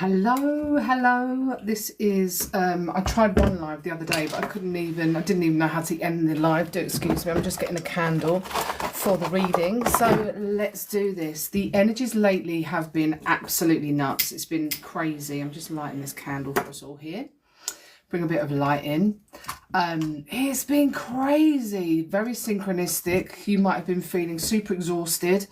Hello. This is I tried one live the other day, but I didn't even know how to end the live. Do excuse me, I'm just getting a candle for the reading. So let's do this. The energies lately have been absolutely nuts. It's been crazy. I'm just lighting this candle for us all here. Bring a bit of light in. It's been crazy, very synchronistic. You might have been feeling super exhausted.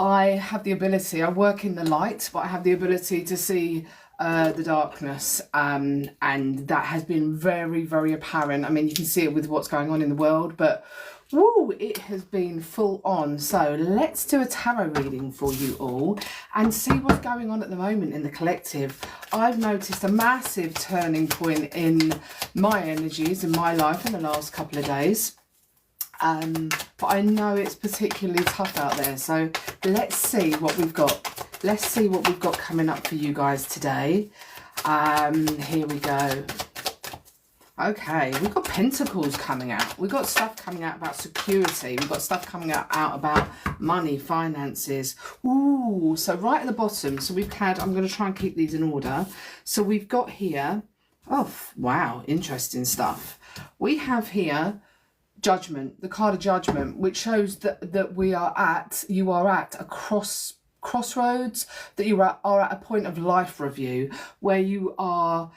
I have the ability, I work in the light, but I have the ability to see the darkness, and that has been very, very apparent. I mean, you can see it with what's going on in the world, but woo, it has been full on. So let's do a tarot reading for you all and see what's going on at the moment in the collective. I've noticed a massive turning point in my energies in my life in the last couple of days. But I know it's particularly tough out there, so let's see what we've got. Let's see what we've got coming up for you guys today. Here we go. Okay, we've got pentacles coming out. We've got stuff coming out about security. We've got stuff coming out about money, finances. Ooh, so right at the bottom, so we've had, I'm going to try and keep these in order. So we've got here, oh, wow, interesting stuff. We have here Judgment, the card of Judgment, which shows that you are at a crossroads, that you are at a point of life review where you are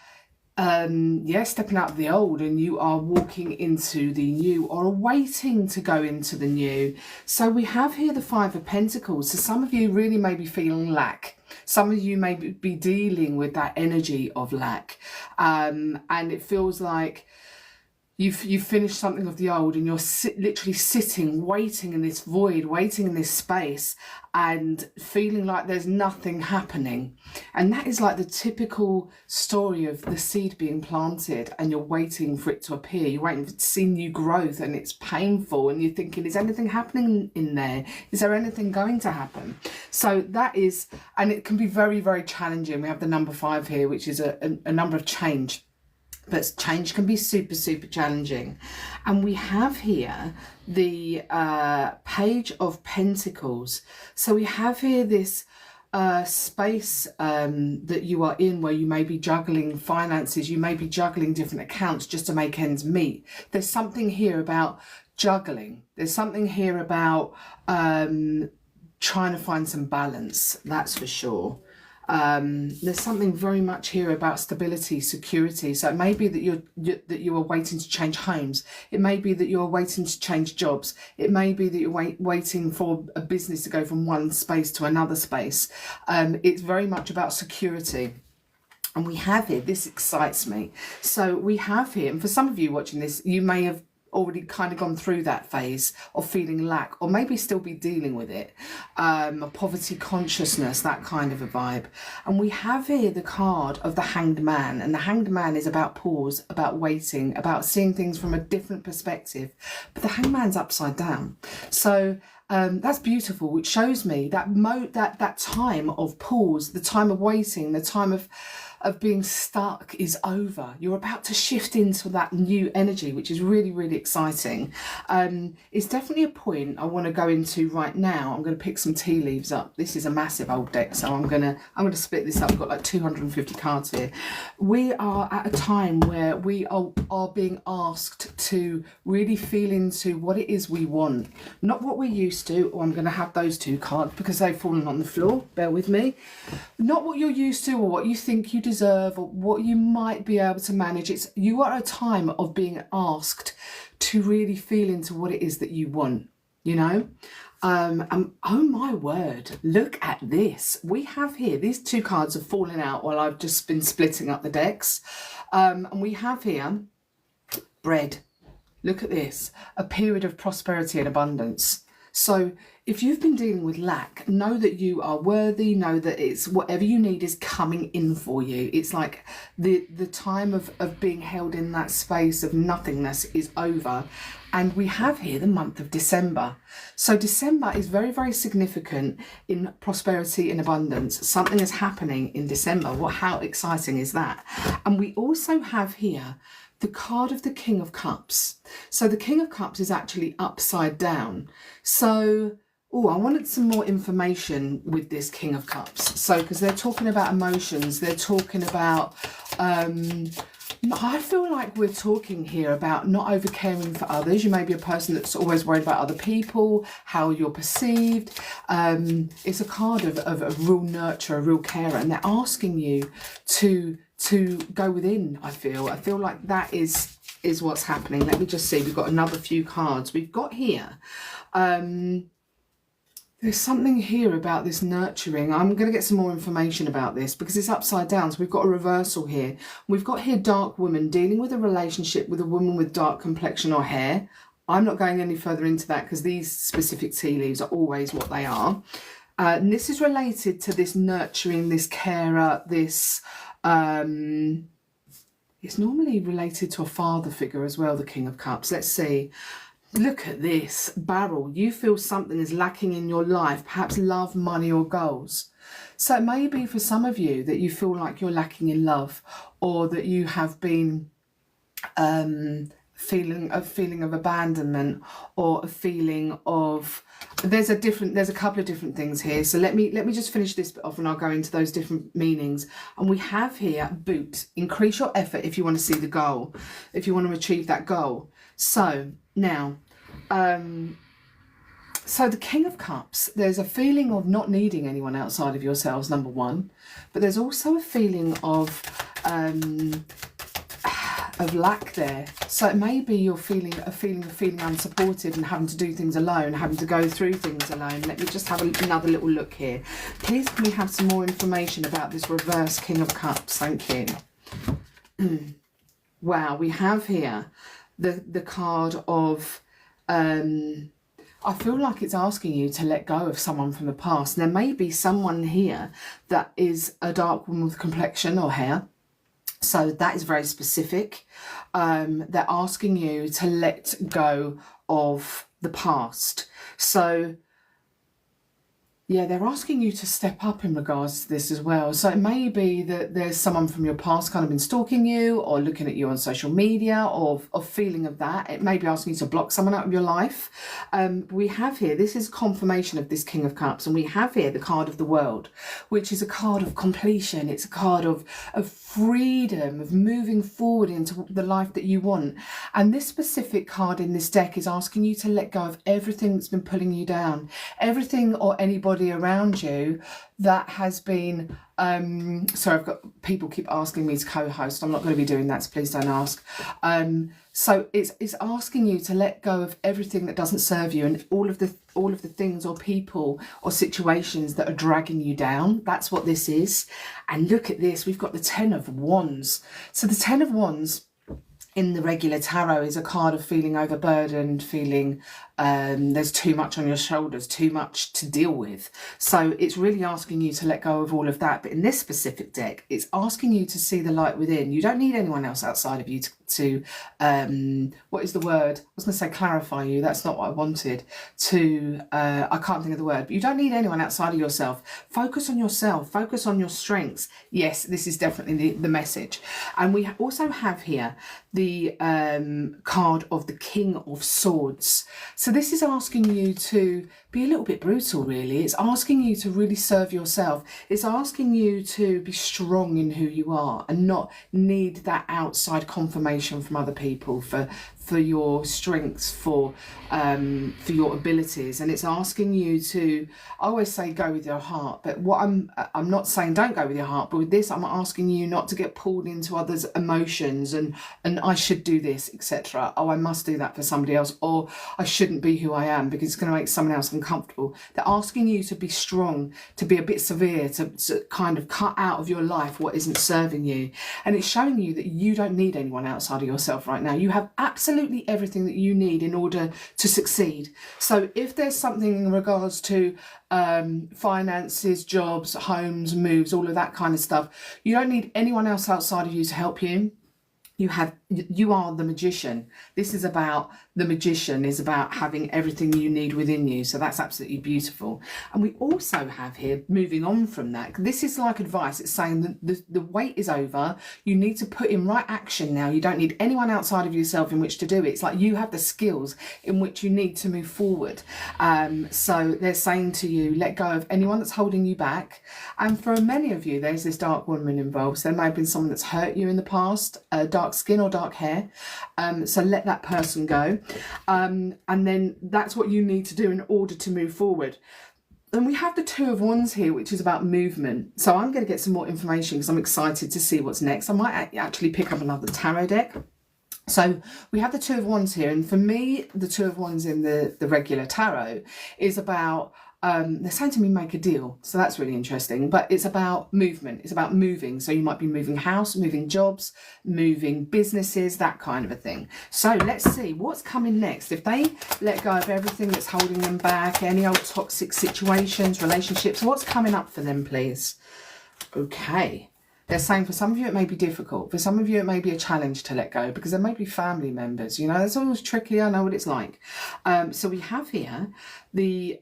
stepping out of the old and you are walking into the new, or waiting to go into the new. So we have here the Five of Pentacles. So some of you really may be feeling lack. Some of you may be dealing with that energy of lack, and it feels like you've finished something of the old and you're literally sitting, waiting in this void, waiting in this space and feeling like there's nothing happening. And that is like the typical story of the seed being planted and you're waiting for it to appear. You're waiting to see new growth and it's painful and you're thinking, is anything happening in there? Is there anything going to happen? So that is, and it can be very, very challenging. We have the number 5 here, which is a number of change. But change can be super, super challenging. And we have here the Page of Pentacles. So we have here this space that you are in where you may be juggling finances. You may be juggling different accounts just to make ends meet. There's something here about juggling. There's something here about trying to find some balance. That's for sure. There's something very much here about stability, security. So it may be that you are waiting to change homes. It may be that you're waiting to change jobs. It may be that you're waiting for a business to go from one space to another space. It's very much about security. And we have here, this excites me. So we have here, and for some of you watching this, you may have already kind of gone through that phase of feeling lack, or maybe still be dealing with it, a poverty consciousness, that kind of a vibe. And we have here the card of the Hanged Man, and the Hanged Man is about pause, about waiting, about seeing things from a different perspective. But the Hanged Man's upside down, so that's beautiful, which shows me that that time of pause, the time of waiting, the time of being stuck is over. You're about to shift into that new energy, which is really, really exciting. It's definitely a point I want to go into right now. I'm going to pick some tea leaves up. This is a massive old deck, so I'm going to split this up. I've got like 250 cards here. We are at a time where we are being asked to really feel into what it is we want, not what we're used to. Oh, I'm going to have those 2 cards because they've fallen on the floor. Bear with me. Not what you're used to or what you think you deserve or what you might be able to manage. You are at a time of being asked to really feel into what it is that you want, you know. Oh my word, look at this. We have here, these 2 cards have fallen out while I've just been splitting up the decks, and we have here bread. Look at this, a period of prosperity and abundance. So if you've been dealing with lack, know that you are worthy, know that it's whatever you need is coming in for you. It's like the time of being held in that space of nothingness is over. And we have here the month of December. So December is very, very significant in prosperity and abundance. Something is happening in December. How exciting is that? And we also have here the card of the King of Cups. So the King of Cups is actually upside down. So Oh, I wanted some more information with this King of Cups. So, because they're talking about emotions, they're talking about, I feel like we're talking here about not over caring for others. You may be a person that's always worried about other people, how you're perceived. It's a card of a real nurture, a real carer, and they're asking you to go within. I feel like that is what's happening. Let me just see. We've got another few cards. We've got here. There's something here about this nurturing. I'm going to get some more information about this because it's upside down. So we've got a reversal here. We've got here dark woman dealing with a relationship with a woman with dark complexion or hair. I'm not going any further into that because these specific tea leaves are always what they are. And this is related to this nurturing, this carer, this... it's normally related to a father figure as well, the King of Cups. Let's see. Look at this barrel. You feel something is lacking in your life, perhaps love, money or goals. So it may be for some of you that you feel like you're lacking in love, or that you have been feeling of abandonment, or a feeling of, there's a couple of different things here. So let me just finish this bit off and I'll go into those different meanings. And we have here boot, increase your effort if you want to see the goal, if you want to achieve that goal. So now, so the King of Cups, there's a feeling of not needing anyone outside of yourselves, number one, but there's also a feeling of lack there. So it may be you're feeling unsupported and having to do things alone, having to go through things alone. Let me just have another little look here. Please can we have some more information about this reverse King of Cups? Thank you. Wow, we have here the card of I feel like it's asking you to let go of someone from the past. There may be someone here that is a dark woman with complexion or hair. So that is very specific. They're asking you to let go of the past. So yeah, they're asking you to step up in regards to this as well. So it may be that there's someone from your past kind of been stalking you or looking at you on social media, or a feeling of that. It may be asking you to block someone out of your life. We have here, this is confirmation of this King of Cups, and we have here the card of the World, which is a card of completion. It's a card of freedom, of moving forward into the life that you want. And this specific card in this deck is asking you to let go of everything that's been pulling you down, everything or anybody around you that has been sorry, I've got people keep asking me to co-host. I'm not going to be doing that, so please don't ask. So it's asking you to let go of everything that doesn't serve you, and all of the things or people or situations that are dragging you down. That's what this is. And look at this, we've got the Ten of Wands. So the Ten of Wands in the regular tarot is a card of feeling overburdened, feeling there's too much on your shoulders, too much to deal with. So it's really asking you to let go of all of that. But in this specific deck, it's asking you to see the light within. You don't need anyone else outside of you to what is the word? I was going to say clarify you. That's not what I wanted. I can't think of the word. But you don't need anyone outside of yourself. Focus on yourself. Focus on your strengths. Yes, this is definitely the message. And we also have here the card of the King of Swords. So this is asking you to be a little bit brutal, really. It's asking you to really serve yourself. It's asking you to be strong in who you are and not need that outside confirmation from other people for your strengths, for your abilities. And it's asking you to, I always say go with your heart, but what I'm not saying don't go with your heart, but with this I'm asking you not to get pulled into others' emotions and I should do this, etc. Oh, I must do that for somebody else, or I shouldn't be who I am because it's going to make someone else uncomfortable. They're asking you to be strong, to be a bit severe, to kind of cut out of your life what isn't serving you. And it's showing you that you don't need anyone outside of yourself right now. You have absolutely everything that you need in order to succeed. So if there's something in regards to finances, jobs, homes, moves, all of that kind of stuff, you don't need anyone else outside of you to help you. You are the magician. This is about the Magician is about having everything you need within you. So that's absolutely beautiful. And we also have here, moving on from that, this is like advice. It's saying that the wait is over. You need to put in right action now. You don't need anyone outside of yourself in which to do it. It's like you have the skills in which you need to move forward. So they're saying to you, let go of anyone that's holding you back. And for many of you, there's this dark woman involved. So there may have been someone that's hurt you in the past, dark skin or dark hair. So let that person go. And then that's what you need to do in order to move forward. And we have the Two of Wands here, which is about movement. So I'm going to get some more information because I'm excited to see what's next. I might actually pick up another tarot deck. So we have the Two of Wands here. And for me, the Two of Wands in the regular tarot is about, they're saying to me, make a deal. So that's really interesting. But it's about movement. It's about moving. So you might be moving house, moving jobs, moving businesses, that kind of a thing. So let's see what's coming next. If they let go of everything that's holding them back, any old toxic situations, relationships, what's coming up for them, please? Okay. They're saying for some of you it may be difficult. For some of you it may be a challenge to let go because there may be family members. You know, it's always tricky. I know what it's like. So we have here the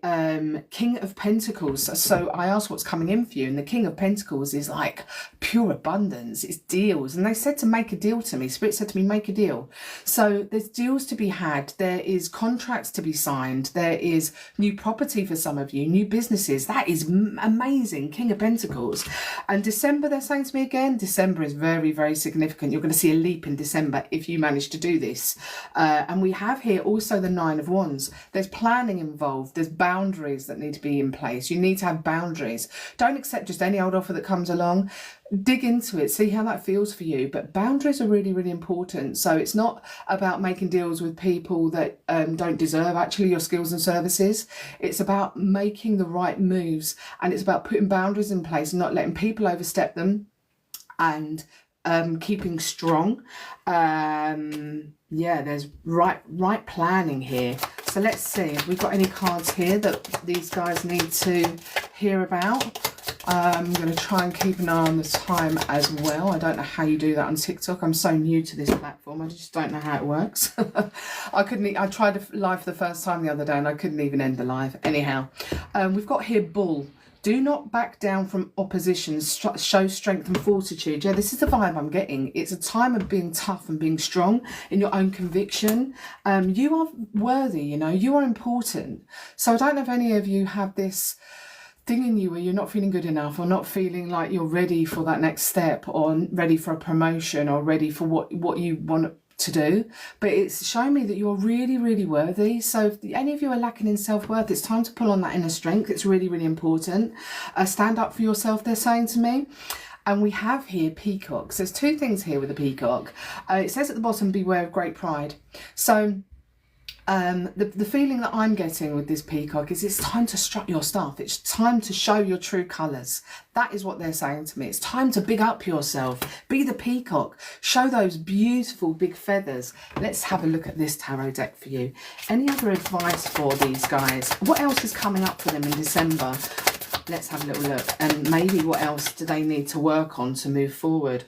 King of Pentacles. So I asked what's coming in for you, and the King of Pentacles is like pure abundance. It's deals. And they said to make a deal to me. Spirit said to me, make a deal. So there's deals to be had. There is contracts to be signed. There is new property for some of you, new businesses. That is amazing. King of Pentacles. And December, they're saying to me again, December is very, very significant. You're going to see a leap in December if you manage to do this. And we have here also the Nine of Wands. There's planning involved. There's boundaries that need to be in place. You need to have boundaries. Don't accept just any old offer that comes along. Dig into it, see how that feels for you. But boundaries are really, really important. So it's not about making deals with people that don't deserve actually your skills and services. It's about making the right moves, and it's about putting boundaries in place and not letting people overstep them, and keeping strong. Yeah, there's right planning here. So let's see if we've got any cards here that these guys need to hear about. I'm going to try and keep an eye on the time as well. I don't know how you do that on TikTok. I'm so new to this platform. I just don't know how it works. I tried a live for the first time the other day and I couldn't even end the live. Anyhow, we've got here Bull. Do not back down from opposition. Show strength and fortitude. Yeah, this is the vibe I'm getting. It's a time of being tough and being strong in your own conviction. You are worthy, you know, you are important. So I don't know if any of you have this thing in you where you're not feeling good enough, or not feeling like you're ready for that next step, or ready for a promotion, or ready for what you want to do. But it's showing me that you're really, really worthy. So if any of you are lacking in self-worth, it's time to pull on that inner strength. It's really, really important. Stand up for yourself, they're saying to me. And we have here peacocks. There's two things here with the peacock. It says at the bottom, beware of great pride. So the feeling that I'm getting with this peacock is it's time to strut your stuff. It's time to show your true colours. That is what they're saying to me. It's time to big up yourself. Be the peacock. Show those beautiful big feathers. Let's have a look at this tarot deck for you. Any other advice for these guys? What else is coming up for them in December? Let's have a little look. And maybe what else do they need to work on to move forward?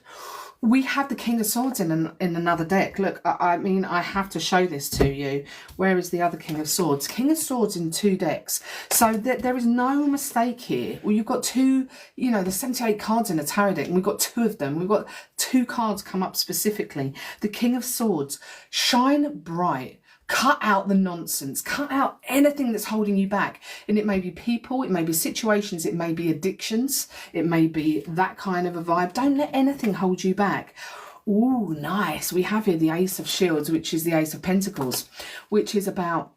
We have the King of Swords in another deck. Look, I mean, I have to show this to you. Where is the other King of Swords? King of Swords in two decks. So there is no mistake here. Well, you've got two, you know, there's 78 cards in a tarot deck, and we've got two of them. We've got two cards come up specifically. The King of Swords, shine bright. Cut out the nonsense. Cut out anything that's holding you back. And it may be people, it may be situations, it may be addictions, it may be that kind of a vibe. Don't let anything hold you back. Ooh, nice. We have here the Ace of Shields, which is the Ace of Pentacles, which is about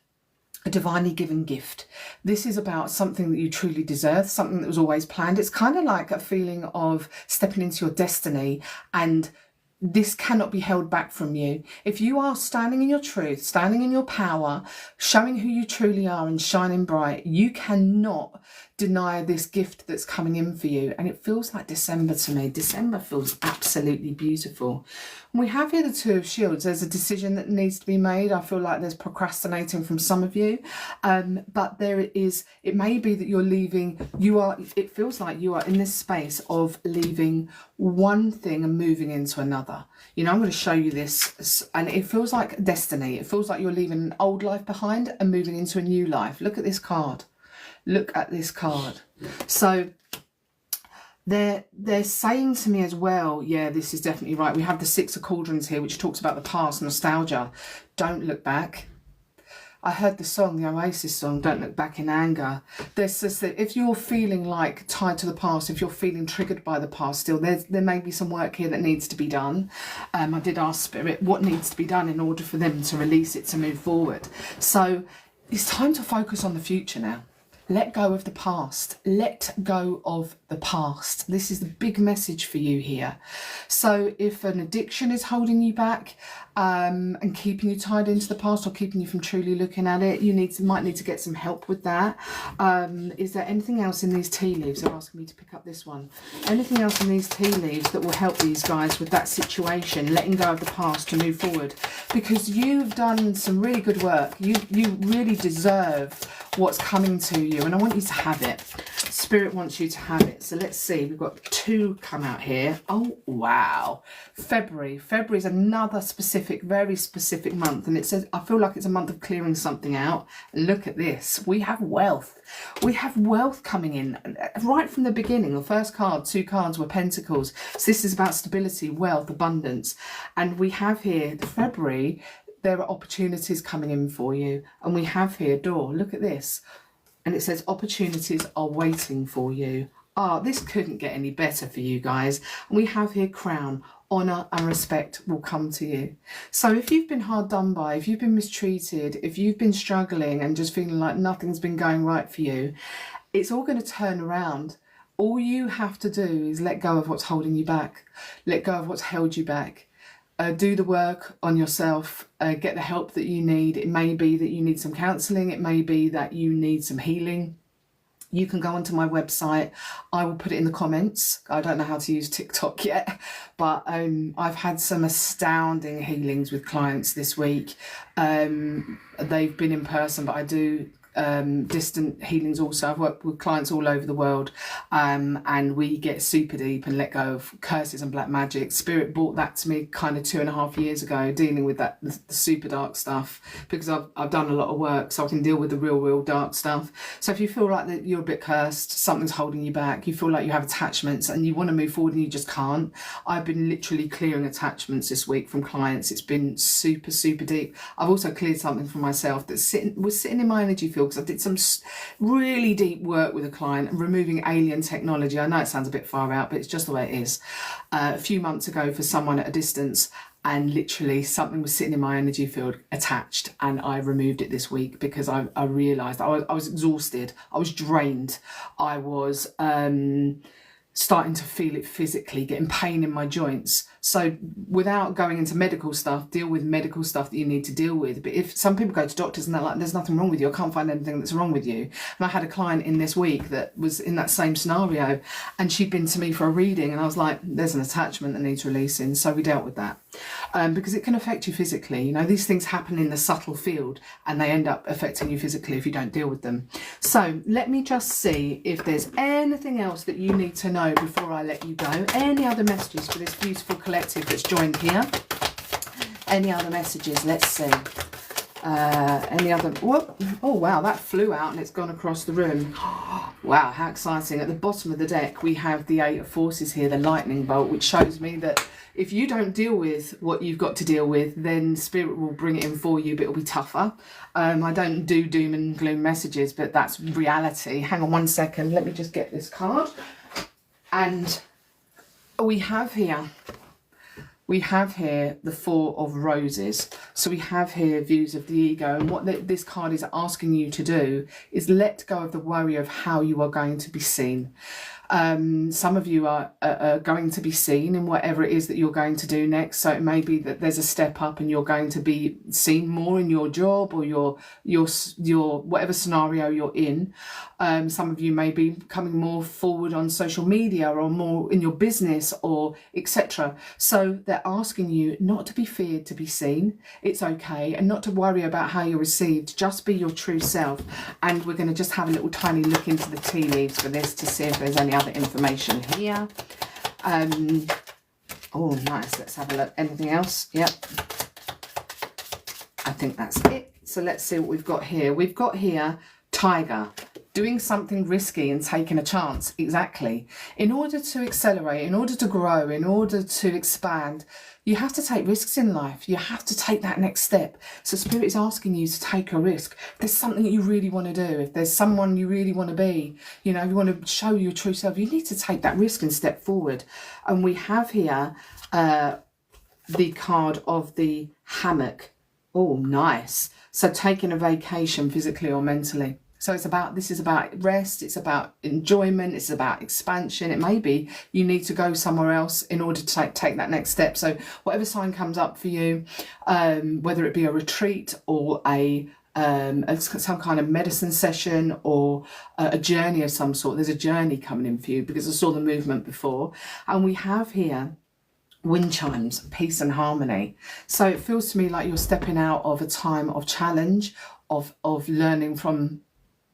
a divinely given gift. This is about something that you truly deserve, something that was always planned. It's kind of like a feeling of stepping into your destiny, and this cannot be held back from you. If you are standing in your truth, standing in your power, showing who you truly are and shining bright, you cannot deny this gift that's coming in for you. And it feels like December to me. December feels absolutely beautiful. And we have here the Two of Shields. There's a decision that needs to be made. I feel like there's procrastinating from some of you. But there is, it may be that you're leaving, it feels like you are in this space of leaving one thing and moving into another. You know, I'm going to show you this, and it feels like destiny. It feels like you're leaving an old life behind and moving into a new life. Look at this card. Look at this card. So they're saying to me as well, yeah, this is definitely right. We have the Six of Cauldrons here, which talks about the past, nostalgia. Don't look back. I heard the song, the Oasis song, Don't Look Back in Anger. There's just that if you're feeling like tied to the past, if you're feeling triggered by the past still, there may be some work here that needs to be done. I did ask Spirit what needs to be done in order for them to release it, to move forward. So it's time to focus on the future now. Let go of the past. Let go of the past. This is the big message for you here. So if an addiction is holding you back and keeping you tied into the past or keeping you from truly looking at it, you might need to get some help with that. Is there anything else in these tea leaves? They're asking me to pick up this one. Anything else in these tea leaves that will help these guys with that situation, letting go of the past to move forward? Because you've done some really good work. You really deserve what's coming to you, and I want you to have it. Spirit wants you to have it. So let's see, we've got two come out here. Oh wow, February is another specific, very specific month, and it says, I feel like it's a month of clearing something out. And look at this, we have wealth. We have wealth coming in right from the beginning. The first card, two cards were pentacles, so this is about stability, wealth, abundance. And we have here February, there are opportunities coming in for you. And we have here door, look at this. And it says opportunities are waiting for you. This couldn't get any better for you guys. And we have here crown, honour and respect will come to you. So if you've been hard done by, if you've been mistreated, if you've been struggling and just feeling like nothing's been going right for you, it's all going to turn around. All you have to do is let go of what's holding you back. Let go of what's held you back. Do the work on yourself, get the help that you need. It may be that you need some counselling, it may be that you need some healing. You can go onto my website, I will put it in the comments. I don't know how to use TikTok yet, but I've had some astounding healings with clients this week. They've been in person, but I do distant healings also. I've worked with clients all over the world, and we get super deep and let go of curses and black magic. Spirit brought that to me kind of 2.5 years ago, dealing with that, the super dark stuff, because I've done a lot of work, so I can deal with the real dark stuff. So if you feel like that you're a bit cursed, something's holding you back, you feel like you have attachments and you want to move forward and you just can't, I've been literally clearing attachments this week from clients. It's been super deep. I've also cleared something for myself that was sitting in my energy field, because I did some really deep work with a client, removing alien technology. I know it sounds a bit far out, but it's just the way it is. A few months ago for someone at a distance, and literally something was sitting in my energy field attached, and I removed it this week because I realised I was exhausted, I was drained, I was starting to feel it physically, getting pain in my joints. So without going into medical stuff, deal with medical stuff that you need to deal with. But if some people go to doctors and they're like, there's nothing wrong with you, I can't find anything that's wrong with you. And I had a client in this week that was in that same scenario, and she'd been to me for a reading, and I was like, there's an attachment that needs releasing. So we dealt with that. Because it can affect you physically. You know, these things happen in the subtle field and they end up affecting you physically if you don't deal with them. So let me just see if there's anything else that you need to know before I let you go. Any other messages for this beautiful collective that's joined here? Any other messages? Let's see. Any other? Whoop. Oh wow, that flew out and it's gone across the room. Wow, how exciting. At the bottom of the deck we have the Eight of Forces here, the lightning bolt, which shows me that if you don't deal with what you've got to deal with, then Spirit will bring it in for you, but it'll be tougher. I don't do doom and gloom messages, but that's reality. Hang on one second, let me just get this card. And we have here we have here the Four of Roses. So we have here views of the ego, and what this card is asking you to do is let go of the worry of how you are going to be seen. Some of you are going to be seen in whatever it is that you're going to do next. So it may be that there's a step up and you're going to be seen more in your job or your whatever scenario you're in. Some of you may be coming more forward on social media or more in your business or etc. So they're asking you not to be feared to be seen. It's okay, and not to worry about how you're received. Just be your true self. And we're going to just have a little tiny look into the tea leaves for this to see if there's any other information here. Oh, nice. Let's have a look. Anything else? Yep. I think that's it. So let's see what we've got here. We've got here Tiger. Doing something risky and taking a chance. Exactly. In order to accelerate, in order to grow, in order to expand, you have to take risks in life. You have to take that next step. So Spirit is asking you to take a risk. If there's something you really want to do, if there's someone you really want to be, you know, you want to show your true self, you need to take that risk and step forward. And we have here the card of the hammock. Oh, nice. So taking a vacation physically or mentally. So this is about rest, it's about enjoyment, it's about expansion. It may be you need to go somewhere else in order to take that next step. So whatever sign comes up for you, whether it be a retreat or some kind of medicine session or a journey of some sort. There's a journey coming in for you because I saw the movement before. And we have here wind chimes, peace and harmony. So it feels to me like you're stepping out of a time of challenge, of learning from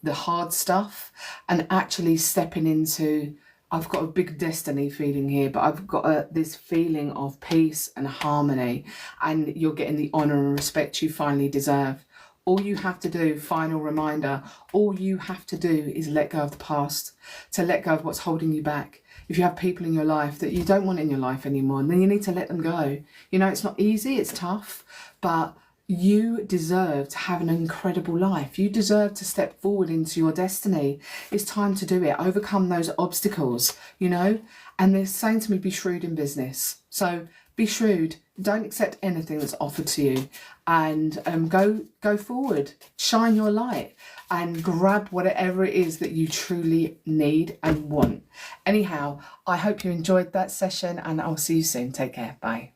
the hard stuff and actually stepping into, I've got a big destiny feeling here, but I've got this feeling of peace and harmony, and you're getting the honour and respect you finally deserve. All you have to do, final reminder, all you have to do is let go of the past, to let go of what's holding you back. If you have people in your life that you don't want in your life anymore, then you need to let them go. You know, it's not easy, it's tough, but you deserve to have an incredible life. You deserve to step forward into your destiny. It's time to do it. Overcome those obstacles, you know. And they're saying to me, be shrewd in business. So be shrewd. Don't accept anything that's offered to you, and go forward. Shine your light and grab whatever it is that you truly need and want. Anyhow, I hope you enjoyed that session, and I'll see you soon. Take care. Bye.